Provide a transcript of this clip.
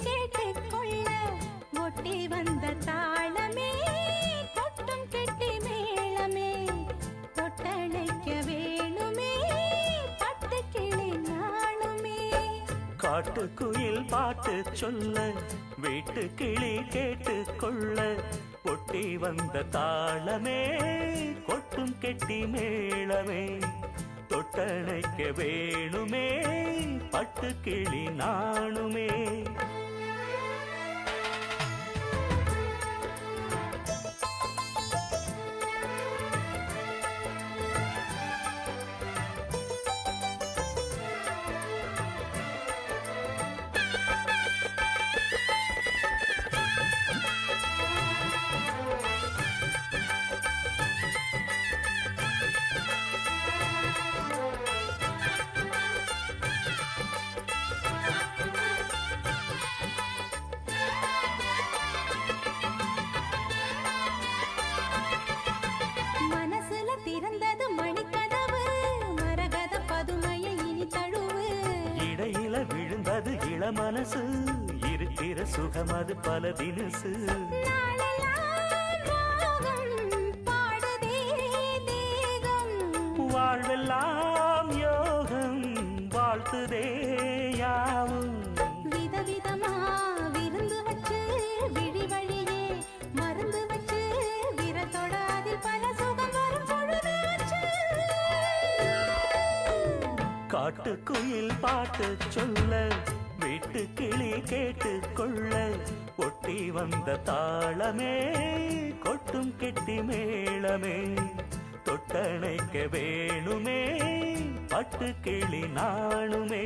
கேட்டுக்கொள்ள ஒட்டி வந்த தாளமே கொட்டும் கெட்டி மேளமே தொட்டணைக்க வேணுமே பட்டு கிளி நாணுமே காட்டுக்குயில் பாட்டு சொல்ல வீட்டு கிளி கேட்டுக்கொள்ள ஒட்டி வந்த தாளமே கொட்டும் கெட்டி மேளமே தொட்டணைக்க வேணுமே பட்டு கிளி நாணுமே விழுந்தது இளமனசு இருக்கிற சுகமது பல தினசு வாழ்வெல்லாம் யோகம் வாழ்த்துதே யாவும் விதவிதமா விருந்து வச்சு விழி வழியே மருந்து வச்சு விரத்தோட அதில் பல சுகம் வரும் பொழுது காட்டுக்குயில் பாட்டு சொல்ல வீட்டு கிளி கேட்டுக்கொள்ள ஒட்டி வந்த தாளமே கொட்டும் கெட்டி மேளமே தொட்டணைக்க வேணுமே பட்டு கிளி நாணுமே